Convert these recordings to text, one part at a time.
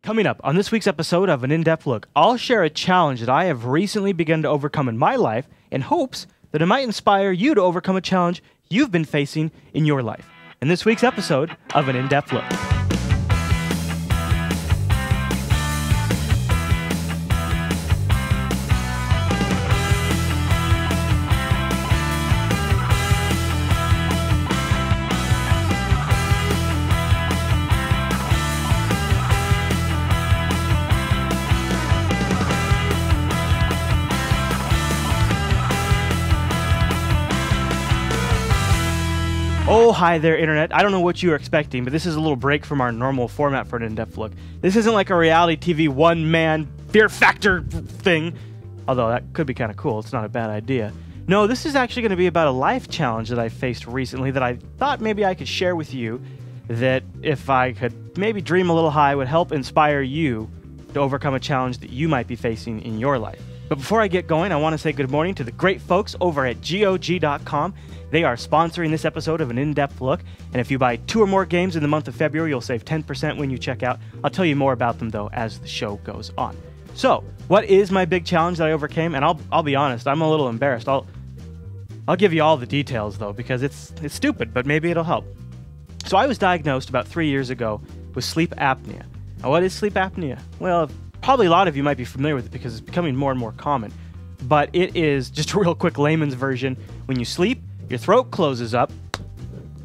Coming up on this week's episode of An In-Depth Look, I'll share a challenge that I have recently begun to overcome in my life in hopes that it might inspire you to overcome a challenge you've been facing in your life. In this week's episode of An In-Depth Look. Oh, hi there, Internet. I don't know what you were expecting, but this is a little break from our normal format for an in-depth look. This isn't like a reality TV one-man Fear Factor thing, although that could be kind of cool. It's not a bad idea. No, this is actually going to be about a life challenge that I faced recently that I thought maybe I could share with you, that if I could maybe dream a little high would help inspire you to overcome a challenge that you might be facing in your life. But before I get going, I want to say good morning to the great folks over at GOG.com. They are sponsoring this episode of An In-Depth Look, and if you buy 2 or more games in the month of February, you'll save 10% when you check out. I'll tell you more about them, though, as the show goes on. So, what is my big challenge that I overcame? And I'll be honest, I'm a little embarrassed. I'll give you all the details, though, because it's stupid, but maybe it'll help. So I was diagnosed about 3 years ago with sleep apnea. Now, what is sleep apnea? Well, probably a lot of you might be familiar with it because it's becoming more and more common. But it is, just a real quick layman's version, when you sleep, your throat closes up,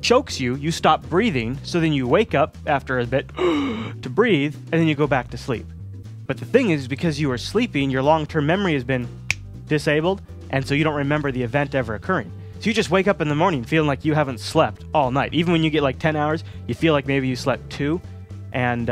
chokes you, you stop breathing, so then you wake up after a bit to breathe, and then you go back to sleep. But the thing is, because you are sleeping, your long-term memory has been disabled, and so you don't remember the event ever occurring. So you just wake up in the morning feeling like you haven't slept all night. Even when you get like 10 hours, you feel like maybe you slept 2, and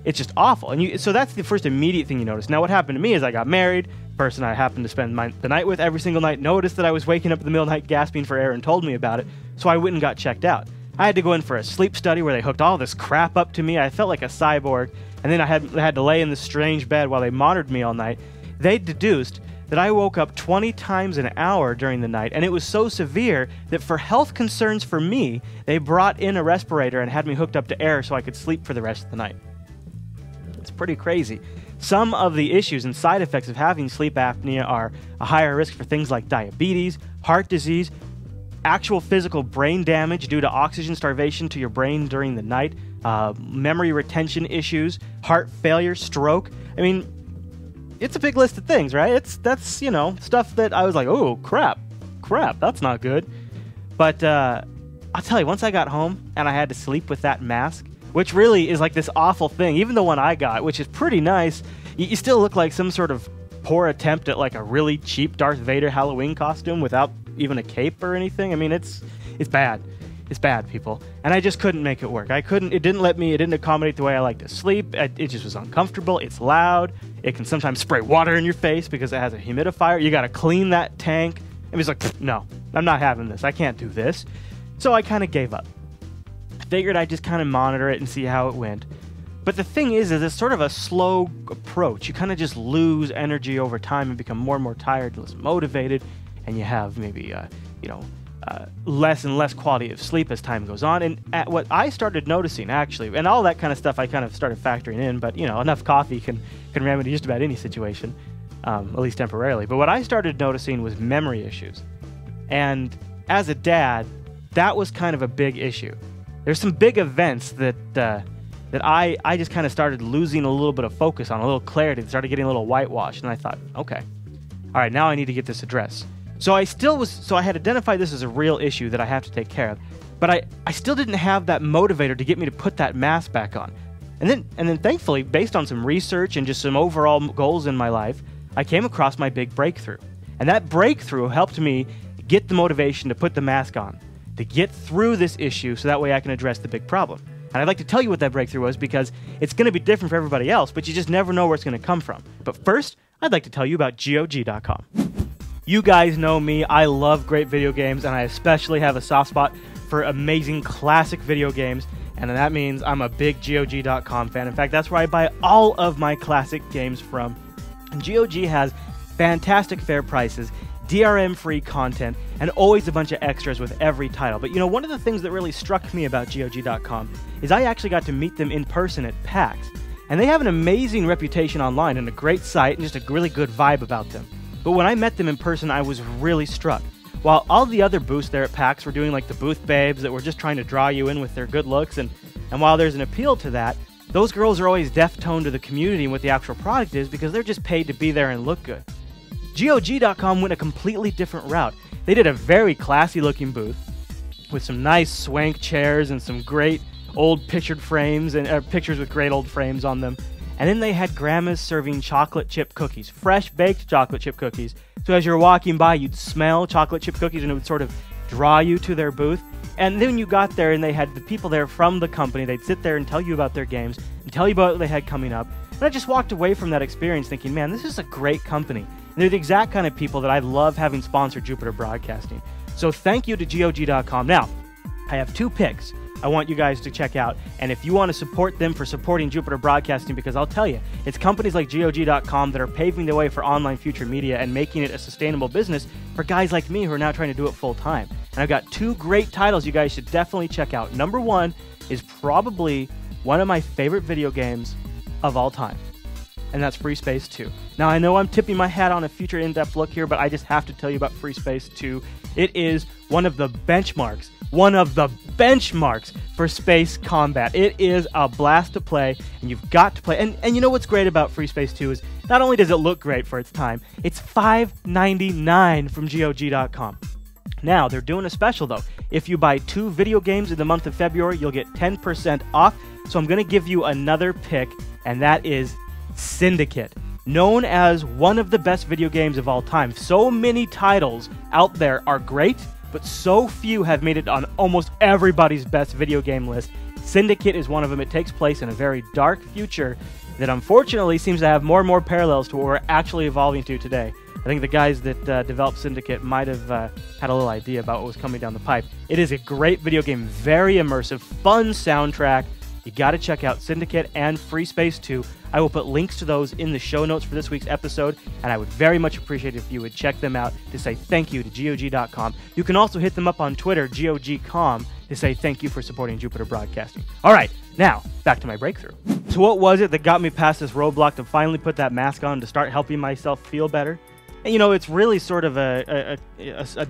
it's just awful. And so that's the first immediate thing you notice. Now, what happened to me is I got married. Person I happened to spend the night with every single night noticed that I was waking up in the middle of the night gasping for air and told me about it, so I went and got checked out. I had to go in for a sleep study where they hooked all this crap up to me. I felt like a cyborg, and then I had to lay in this strange bed while they monitored me all night. They deduced that I woke up 20 times an hour during the night, and it was so severe that for health concerns for me, they brought in a respirator and had me hooked up to air so I could sleep for the rest of the night. It's pretty crazy. Some of the issues and side effects of having sleep apnea are a higher risk for things like diabetes, heart disease, actual physical brain damage due to oxygen starvation to your brain during the night, memory retention issues, heart failure, stroke. I mean, it's a big list of things, right? That's you know, stuff that I was like, oh, crap, that's not good. But I'll tell you, once I got home and I had to sleep with that mask, which really is like this awful thing. Even the one I got, which is pretty nice, you still look like some sort of poor attempt at like a really cheap Darth Vader Halloween costume without even a cape or anything. I mean, it's bad. It's bad, people. And I just couldn't make it work. It didn't accommodate the way I like to sleep. It just was uncomfortable. It's loud. It can sometimes spray water in your face because it has a humidifier. You got to clean that tank. It was like, no, I'm not having this. I can't do this. So I kind of gave up. Figured I'd just kind of monitor it and see how it went. But the thing is it's sort of a slow approach. You kind of just lose energy over time and become more and more tired, less motivated, and you have maybe, less and less quality of sleep as time goes on. And what I started noticing, actually, and all that kind of stuff I kind of started factoring in, but, enough coffee can remedy just about any situation, at least temporarily. But what I started noticing was memory issues. And as a dad, that was kind of a big issue. There's some big events that I just kind of started losing a little bit of focus on, a little clarity, started getting a little whitewashed, and I thought, okay, all right, now I need to get this addressed. So I had identified this as a real issue that I have to take care of, but I still didn't have that motivator to get me to put that mask back on. And then thankfully, based on some research and just some overall goals in my life, I came across my big breakthrough. And that breakthrough helped me get the motivation to put the mask on, to get through this issue so that way I can address the big problem. And I'd like to tell you what that breakthrough was because it's going to be different for everybody else, but you just never know where it's going to come from. But first, I'd like to tell you about GOG.com. You guys know me, I love great video games, and I especially have a soft spot for amazing classic video games, and that means I'm a big GOG.com fan. In fact, that's where I buy all of my classic games from. And GOG has fantastic fair prices, DRM-free content, and always a bunch of extras with every title. But one of the things that really struck me about GOG.com is I actually got to meet them in person at PAX. And they have an amazing reputation online and a great site and just a really good vibe about them. But when I met them in person, I was really struck. While all the other booths there at PAX were doing like the booth babes that were just trying to draw you in with their good looks, and while there's an appeal to that, those girls are always deaf-toned to the community and what the actual product is because they're just paid to be there and look good. GOG.com went a completely different route. They did a very classy-looking booth with some nice swank chairs and some great old pictured frames and pictures with great old frames on them. And then they had grandmas serving chocolate chip cookies, fresh baked chocolate chip cookies. So as you're walking by, you'd smell chocolate chip cookies and it would sort of draw you to their booth. And then you got there and they had the people there from the company. They'd sit there and tell you about their games and tell you about what they had coming up. And I just walked away from that experience thinking, man, this is a great company. And they're the exact kind of people that I love having sponsored Jupiter Broadcasting. So thank you to GOG.com. Now, I have 2 picks I want you guys to check out, and if you want to support them for supporting Jupiter Broadcasting, because I'll tell you, it's companies like GOG.com that are paving the way for online future media and making it a sustainable business for guys like me who are now trying to do it full time. And I've got 2 great titles you guys should definitely check out. Number 1 is probably one of my favorite video games of all time, and that's Free Space 2. Now, I know I'm tipping my hat on a future in-depth look here, but I just have to tell you about Free Space 2. It is one of the benchmarks for space combat. It is a blast to play, and you've got to play. And you know what's great about Free Space 2 is not only does it look great for its time, it's $5.99 from GOG.com. Now, they're doing a special, though. If you buy 2 video games in the month of February, you'll get 10% off. So I'm going to give you another pick, and that is Syndicate, known as one of the best video games of all time. So many titles out there are great, but so few have made it on almost everybody's best video game list. Syndicate is one of them. It takes place in a very dark future that unfortunately seems to have more and more parallels to what we're actually evolving to today. I think the guys that developed Syndicate might have had a little idea about what was coming down the pipe. It is a great video game, very immersive, fun soundtrack. You got to check out Syndicate and Free Space 2. I will put links to those in the show notes for this week's episode, and I would very much appreciate it if you would check them out to say thank you to GOG.com. You can also hit them up on Twitter, GOG.com, to say thank you for supporting Jupiter Broadcasting. All right, now, back to my breakthrough. So what was it that got me past this roadblock to finally put that mask on to start helping myself feel better? And you know, it's really sort of a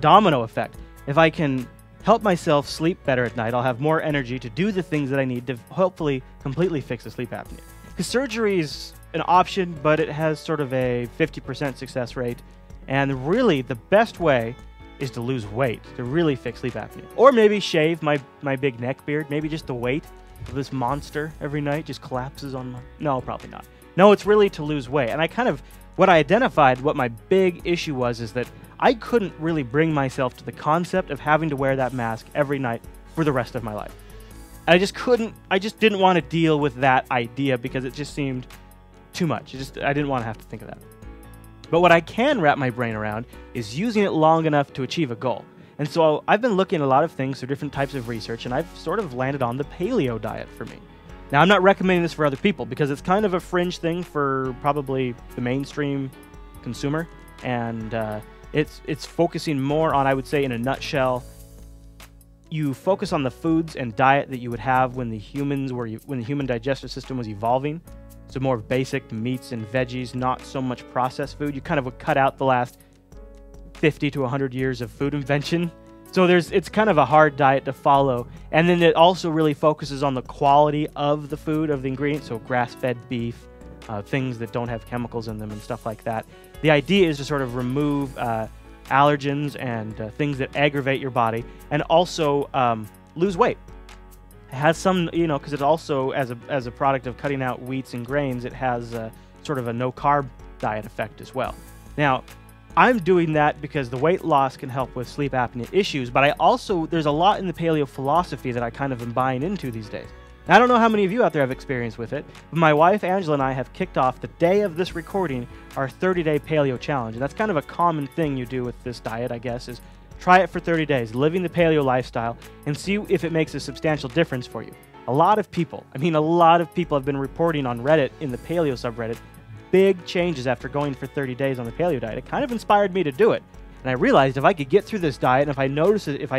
domino effect. If I can help myself sleep better at night, I'll have more energy to do the things that I need to hopefully completely fix the sleep apnea. Because surgery is an option, but it has sort of a 50% success rate. And really, the best way is to lose weight to really fix sleep apnea. Or maybe shave my big neck beard. Maybe just the weight of this monster every night just collapses on my... No, probably not. No, it's really to lose weight. And what I identified, what my big issue was, is that I couldn't really bring myself to the concept of having to wear that mask every night for the rest of my life. And I just didn't want to deal with that idea because it just seemed too much. I didn't want to have to think of that. But what I can wrap my brain around is using it long enough to achieve a goal. And so I've been looking at a lot of things through different types of research, and I've sort of landed on the paleo diet for me. Now, I'm not recommending this for other people because it's kind of a fringe thing for probably the mainstream consumer, and it's focusing more on, I would say, in a nutshell, you focus on the foods and diet that you would have when the human digestive system was evolving. So more basic meats and veggies, not so much processed food. You kind of would cut out the last 50 to 100 years of food invention. So it's kind of a hard diet to follow. And then it also really focuses on the quality of the food, of the ingredients. So grass-fed beef, things that don't have chemicals in them and stuff like that. The idea is to sort of remove allergens and things that aggravate your body, and also lose weight. It has some, because it also, as a product of cutting out wheats and grains, it has sort of a no-carb diet effect as well. Now, I'm doing that because the weight loss can help with sleep apnea issues, but there's a lot in the paleo philosophy that I kind of am buying into these days. Now, I don't know how many of you out there have experience with it, but my wife, Angela, and I have kicked off the day of this recording our 30-day paleo challenge. And that's kind of a common thing you do with this diet, I guess, is try it for 30 days, living the paleo lifestyle, and see if it makes a substantial difference for you. A lot of people have been reporting on Reddit, in the paleo subreddit, big changes after going for 30 days on the paleo diet. It kind of inspired me to do it. And I realized if I could get through this diet, and if I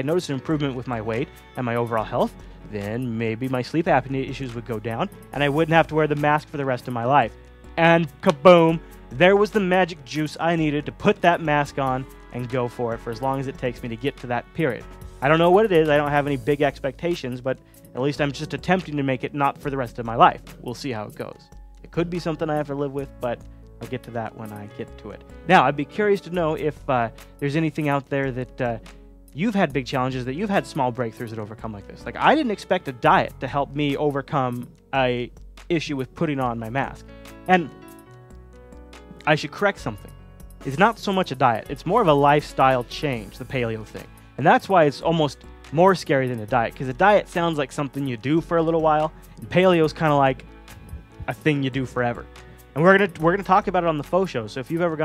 notice an improvement with my weight and my overall health, then maybe my sleep apnea issues would go down, and I wouldn't have to wear the mask for the rest of my life. And kaboom, there was the magic juice I needed to put that mask on and go for it for as long as it takes me to get to that period. I don't know what it is, I don't have any big expectations, but at least I'm just attempting to make it not for the rest of my life. We'll see how it goes. It could be something I have to live with, but I'll get to that when I get to it. Now, I'd be curious to know if there's anything out there that you've had big challenges, that you've had small breakthroughs that overcome like this. Like, I didn't expect a diet to help me overcome a issue with putting on my mask. And I should correct something. It's not so much a diet. It's more of a lifestyle change, the paleo thing. And that's why it's almost more scary than a diet, because a diet sounds like something you do for a little while, and paleo is kind of like a thing you do forever. And we're gonna talk about it on the faux show. So if you've ever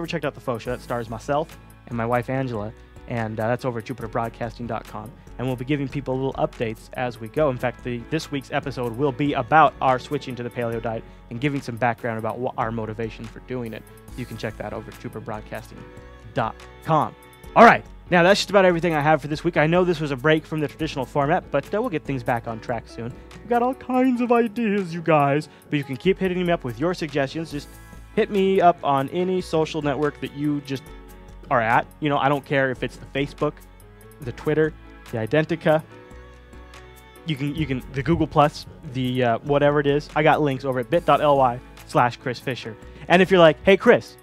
checked out the faux show, that stars myself and my wife Angela, and that's over at jupiterbroadcasting.com. And we'll be giving people little updates as we go. In fact, this week's episode will be about our switching to the paleo diet and giving some background about our motivation for doing it. You can check that over at jupiterbroadcasting.com. All right, now that's just about everything I have for this week. I know this was a break from the traditional format, but we'll get things back on track soon. We've got all kinds of ideas, you guys, but you can keep hitting me up with your suggestions. Just hit me up on any social network that you just are at. You know, I don't care if it's the Facebook, the Twitter, the Identica, you can the Google Plus, the whatever it is. I got links over at bit.ly/Chris Fisher. And if you're like, hey Chris,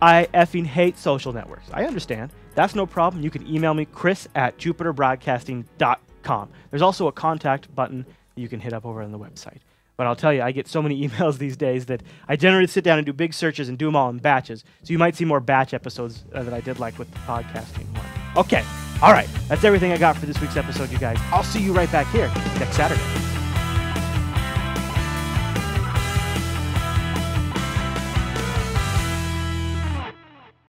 I effing hate social networks, I understand. That's no problem. You can email me, chris@jupiterbroadcasting.com. There's also a contact button that you can hit up over on the website. But I'll tell you, I get so many emails these days that I generally sit down and do big searches and do them all in batches. So you might see more batch episodes that I did like with the podcasting one. Okay, all right. That's everything I got for this week's episode, you guys. I'll see you right back here next Saturday.